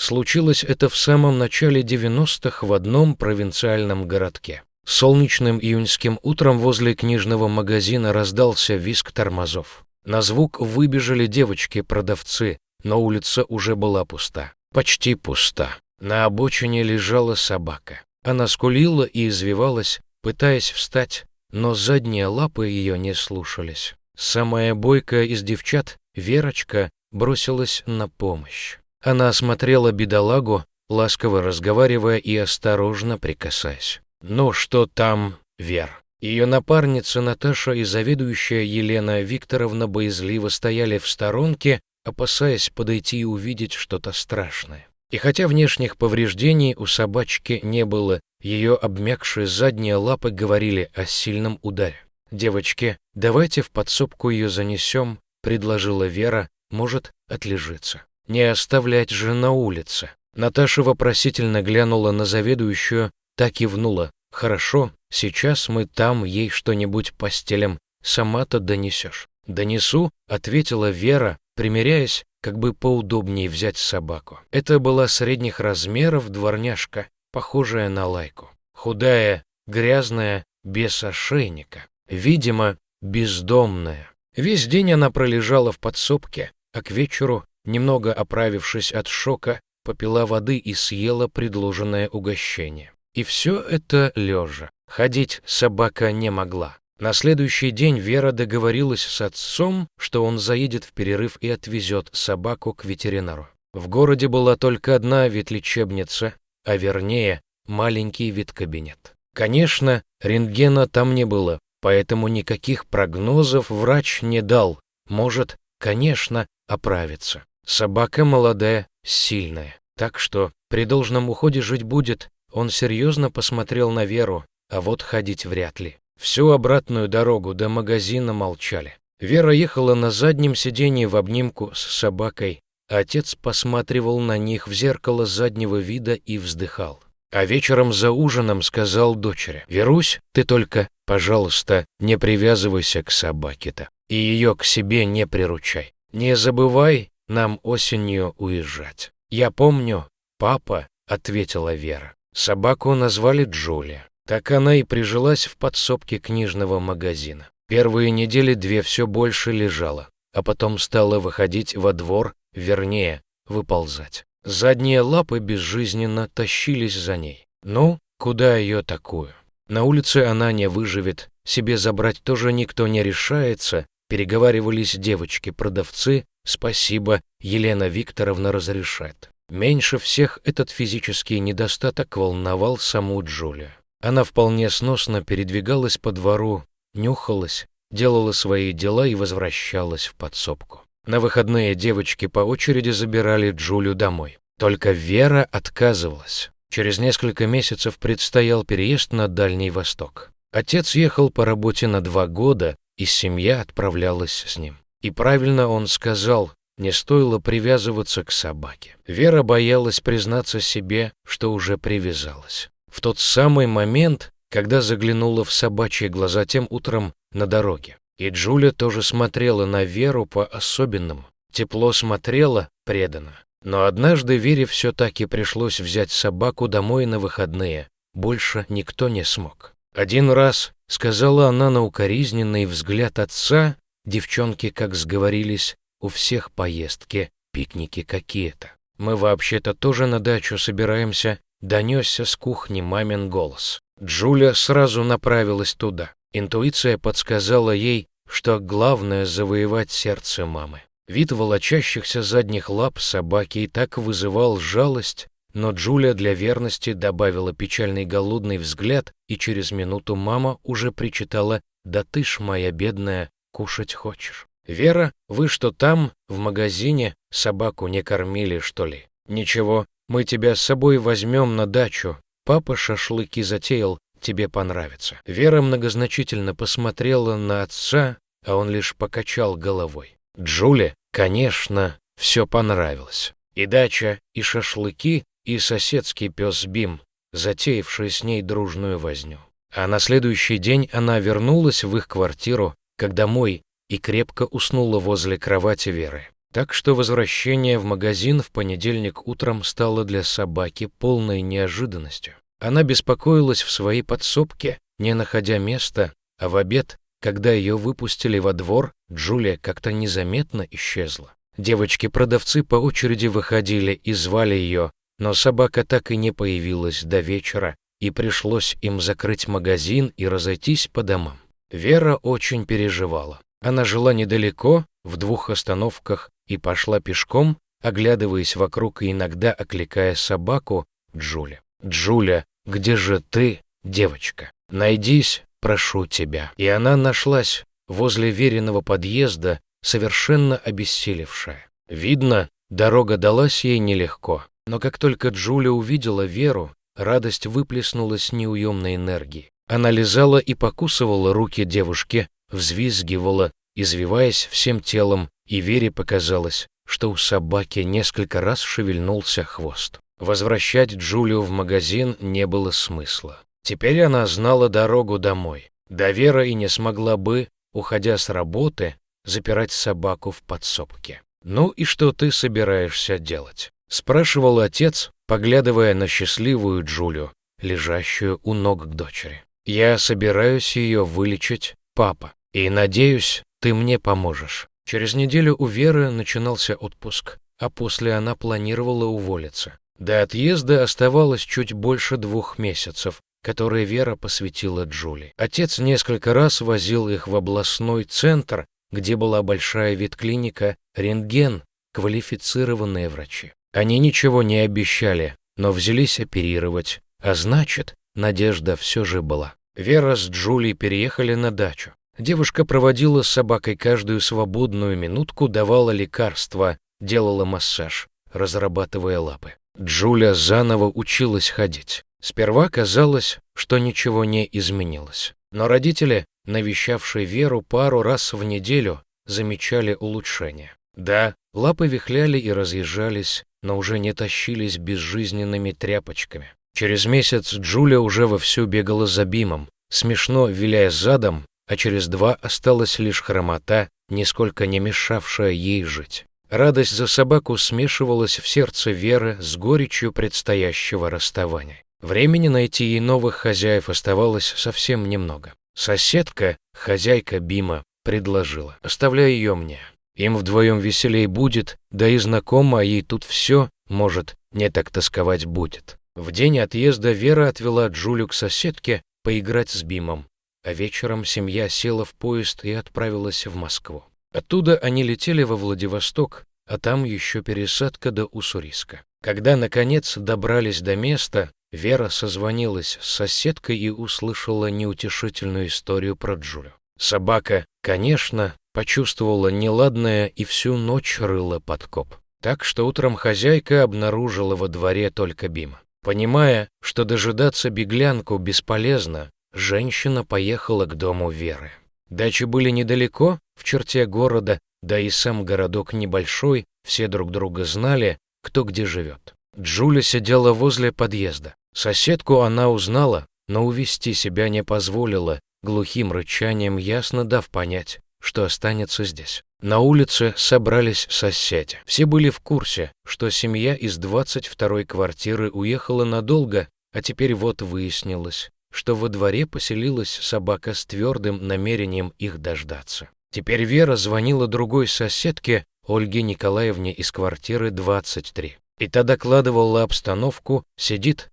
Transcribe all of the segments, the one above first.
Случилось это в самом начале 90-х в одном провинциальном городке. Солнечным июньским утром возле книжного магазина раздался визг тормозов. На звук выбежали девочки-продавцы, но улица уже была пуста. Почти пуста. На обочине лежала собака. Она скулила и извивалась, пытаясь встать, но задние лапы ее не слушались. Самая бойкая из девчат, Верочка, бросилась на помощь. Она осмотрела бедолагу, ласково разговаривая и осторожно прикасаясь. «Ну что там, Вер?» Ее напарница Наташа и заведующая Елена Викторовна боязливо стояли в сторонке, опасаясь подойти и увидеть что-то страшное. И хотя внешних повреждений у собачки не было, ее обмякшие задние лапы говорили о сильном ударе. «Девочки, давайте в подсобку ее занесем», — предложила Вера, — «может, отлежится. Не оставлять же на улице». Наташа вопросительно глянула на заведующую, та кивнула. «Хорошо, сейчас мы там ей что-нибудь постелим, сама-то донесешь». «Донесу», — ответила Вера, примеряясь, как бы поудобнее взять собаку. Это была средних размеров дворняжка, похожая на Лайку. Худая, грязная, без ошейника. Видимо, бездомная. Весь день она пролежала в подсобке, а к вечеру, немного оправившись от шока, попила воды и съела предложенное угощение. И все это лежа. Ходить собака не могла. На следующий день Вера договорилась с отцом, что он заедет в перерыв и отвезет собаку к ветеринару. В городе была только одна ветлечебница, а вернее, маленький веткабинет. Конечно, рентгена там не было, поэтому никаких прогнозов врач не дал. Может, конечно, оправиться. Собака молодая, сильная, так что при должном уходе жить будет. Он серьезно посмотрел на Веру, а вот ходить вряд ли. Всю обратную дорогу до магазина молчали. Вера ехала на заднем сиденье в обнимку с собакой, а отец посматривал на них в зеркало заднего вида и вздыхал. А вечером за ужином сказал дочери: «Верусь, ты только, пожалуйста, не привязывайся к собаке-то и ее к себе не приручай. Не забывай нам осенью уезжать». «Я помню, папа», — ответила Вера. Собаку назвали Джулия. Так она и прижилась в подсобке книжного магазина. Первые недели две все больше лежала, а потом стала выходить во двор, вернее, выползать. Задние лапы безжизненно тащились за ней. Ну, куда ее такую? На улице она не выживет, себе забрать тоже никто не решается, переговаривались девочки-продавцы, спасибо, Елена Викторовна разрешает. Меньше всех этот физический недостаток волновал саму Джулию. Она вполне сносно передвигалась по двору, нюхалась, делала свои дела и возвращалась в подсобку. На выходные девочки по очереди забирали Джулию домой. Только Вера отказывалась. Через несколько месяцев предстоял переезд на Дальний Восток. Отец ехал по работе на 2 года, и семья отправлялась с ним. И правильно он сказал, не стоило привязываться к собаке. Вера боялась признаться себе, что уже привязалась. В тот самый момент, когда заглянула в собачьи глаза тем утром на дороге. И Джулия тоже смотрела на Веру по-особенному. Тепло смотрела, преданно. Но однажды Вере все-таки пришлось взять собаку домой на выходные. Больше никто не смог. «Один раз», — сказала она на укоризненный взгляд отца, девчонки, как сговорились, у всех поездки, пикники какие-то. «Мы вообще-то тоже на дачу собираемся», — донесся с кухни мамин голос. Джулия сразу направилась туда. Интуиция подсказала ей, что главное — завоевать сердце мамы. Вид волочащихся задних лап собаки и так вызывал жалость, но Джулия для верности добавила печальный голодный взгляд, и через минуту мама уже причитала: «Да ты ж, моя бедная, кушать хочешь?» «Вера, вы что там, в магазине, собаку не кормили, что ли?» «Ничего, мы тебя с собой возьмем на дачу. Папа шашлыки затеял, тебе понравится». Вера многозначительно посмотрела на отца, а он лишь покачал головой. Джуле, конечно, все понравилось. И дача, и шашлыки, и соседский пес Бим, затеявший с ней дружную возню. А на следующий день она вернулась в их квартиру, как домой, и крепко уснула возле кровати Веры. Так что возвращение в магазин в понедельник утром стало для собаки полной неожиданностью. Она беспокоилась в своей подсобке, не находя места, а в обед, когда ее выпустили во двор, Джулия как-то незаметно исчезла. Девочки-продавцы по очереди выходили и звали ее, но собака так и не появилась до вечера, и пришлось им закрыть магазин и разойтись по домам. Вера очень переживала. Она жила недалеко, в 2 остановках, и пошла пешком, оглядываясь вокруг и иногда окликая собаку Джуля. «Джуля, где же ты, девочка? Найдись, прошу тебя». И она нашлась возле Вериного подъезда, совершенно обессилевшая. Видно, дорога далась ей нелегко, но как только Джуля увидела Веру, радость выплеснулась неуемной энергией. Она лизала и покусывала руки девушки, взвизгивала, извиваясь всем телом, и Вере показалось, что у собаки несколько раз шевельнулся хвост. Возвращать Джулию в магазин не было смысла. Теперь она знала дорогу домой. Да Вера и не смогла бы, уходя с работы, запирать собаку в подсобке. «Ну и что ты собираешься делать?» — спрашивал отец, поглядывая на счастливую Джулию, лежащую у ног дочери. «Я собираюсь ее вылечить, папа, и надеюсь, ты мне поможешь». Через неделю у Веры начинался отпуск, а после она планировала уволиться. До отъезда оставалось чуть больше 2 месяцев, которые Вера посвятила Джулии. Отец несколько раз возил их в областной центр, где была большая ветклиника, рентген, квалифицированные врачи. Они ничего не обещали, но взялись оперировать, а значит, надежда все же была. Вера с Джулией переехали на дачу. Девушка проводила с собакой каждую свободную минутку, давала лекарства, делала массаж, разрабатывая лапы. Джулия заново училась ходить. Сперва казалось, что ничего не изменилось. Но родители, навещавшие Веру пару раз в неделю, замечали улучшение. Да, лапы вихляли и разъезжались, но уже не тащились безжизненными тряпочками. Через месяц Джулия уже вовсю бегала за Бимом, смешно виляя задом, а через 2 осталась лишь хромота, нисколько не мешавшая ей жить. Радость за собаку смешивалась в сердце Веры с горечью предстоящего расставания. Времени найти ей новых хозяев оставалось совсем немного. Соседка, хозяйка Бима, предложила: «Оставляй ее мне. Им вдвоем веселей будет, да и знакомо, а ей тут все, может, не так тосковать будет». В день отъезда Вера отвела Джулию к соседке поиграть с Бимом, а вечером семья села в поезд и отправилась в Москву. Оттуда они летели во Владивосток, а там еще пересадка до Уссурийска. Когда, наконец, добрались до места, Вера созвонилась с соседкой и услышала неутешительную историю про Джулию. Собака, конечно, почувствовала неладное и всю ночь рыла подкоп. Так что утром хозяйка обнаружила во дворе только Бима. Понимая, что дожидаться беглянку бесполезно, женщина поехала к дому Веры. Дачи были недалеко, в черте города, да и сам городок небольшой, все друг друга знали, кто где живет. Джулия сидела возле подъезда. Соседку она узнала, но увести себя не позволила, глухим рычанием ясно дав понять, что останется здесь. На улице собрались соседи. Все были в курсе, что семья из 22-й квартиры уехала надолго, а теперь вот выяснилось, что во дворе поселилась собака с твердым намерением их дождаться. Теперь Вера звонила другой соседке, Ольге Николаевне из квартиры 23. И та докладывала обстановку, сидит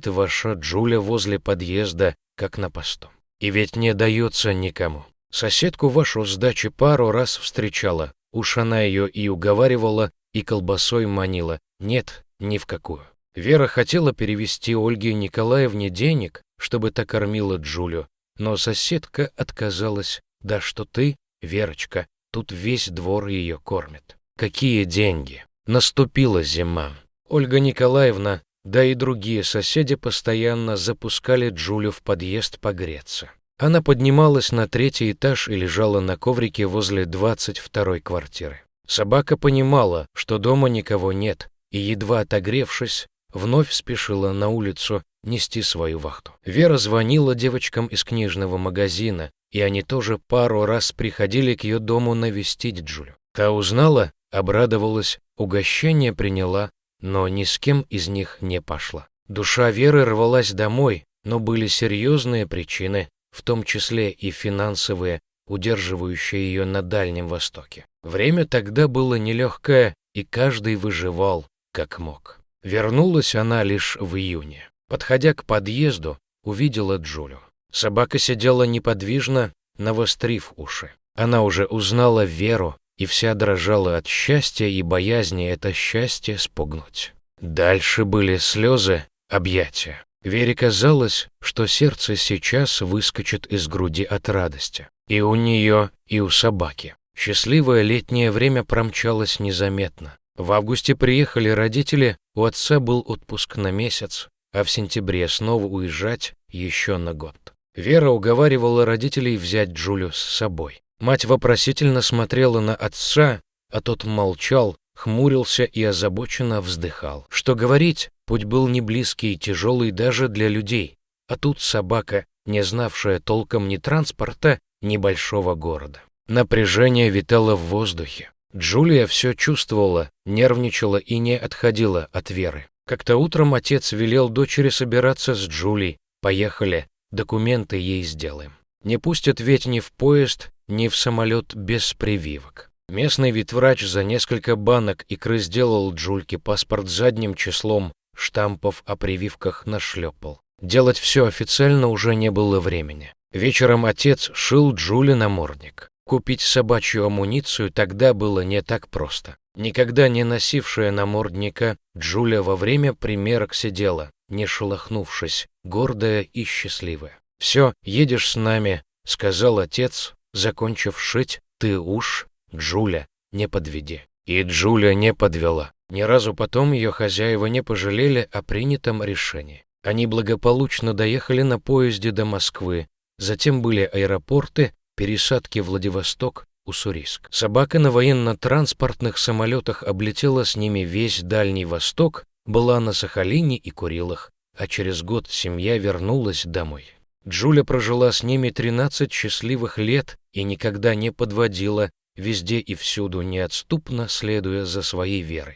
ваша Джуля возле подъезда, как на посту. И ведь не дается никому. Соседку вашу с дачи пару раз встречала, уж она ее и уговаривала, и колбасой манила. Нет, ни в какую. Вера хотела перевести Ольге Николаевне денег, чтобы та кормила Джулию, но соседка отказалась. Да что ты, Верочка, тут весь двор ее кормит. Какие деньги? Наступила зима. Ольга Николаевна, да и другие соседи постоянно запускали Джулию в подъезд погреться. Она поднималась на 3-й этаж и лежала на коврике возле 22-й квартиры. Собака понимала, что дома никого нет, и, едва отогревшись, вновь спешила на улицу нести свою вахту. Вера звонила девочкам из книжного магазина, и они тоже пару раз приходили к ее дому навестить Джулию. Та узнала обрадовалась, угощение приняла, но ни с кем из них не пошла. Душа Веры рвалась домой, но были серьезные причины, в том числе и финансовые, удерживающие ее на Дальнем Востоке. Время тогда было нелегкое, и каждый выживал, как мог. Вернулась она лишь в июне. Подходя к подъезду, увидела Джулю. Собака сидела неподвижно, навострив уши. Она уже узнала Веру и вся дрожала от счастья и боязни это счастье спугнуть. Дальше были слезы, объятия. Вере казалось, что сердце сейчас выскочит из груди от радости. И у нее, и у собаки. Счастливое летнее время промчалось незаметно. В августе приехали родители, у отца был отпуск на месяц, а в сентябре снова уезжать еще на год. Вера уговаривала родителей взять Джулю с собой. Мать вопросительно смотрела на отца, а тот молчал, хмурился и озабоченно вздыхал. Что говорить, путь был не близкий и тяжелый даже для людей, а тут собака, не знавшая толком ни транспорта, ни большого города. Напряжение витало в воздухе. Джулия все чувствовала, нервничала и не отходила от Веры. Как-то утром отец велел дочери собираться с Джулией. «Поехали, документы ей сделаем». Не пустят ведь ни в поезд, ни в самолет без прививок. Местный ветврач за несколько банок икры сделал Джульке паспорт задним числом, штампов о прививках нашлепал. Делать все официально уже не было времени. Вечером отец шил Джуле намордник. Купить собачью амуницию тогда было не так просто. Никогда не носившая намордника, Джуля во время примерок сидела, не шелохнувшись, гордая и счастливая. «Все, едешь с нами», — сказал отец, закончив шить. «Ты уж, Джуля, не подведи». И Джуля не подвела. Ни разу потом ее хозяева не пожалели о принятом решении. Они благополучно доехали на поезде до Москвы. Затем были аэропорты, пересадки Владивосток, Уссурийск. Собака на военно-транспортных самолетах облетела с ними весь Дальний Восток, была на Сахалине и Курилах, а через год семья вернулась домой. Джуля прожила с ними 13 счастливых лет и никогда не подводила, везде и всюду неотступно следуя за своей Верой.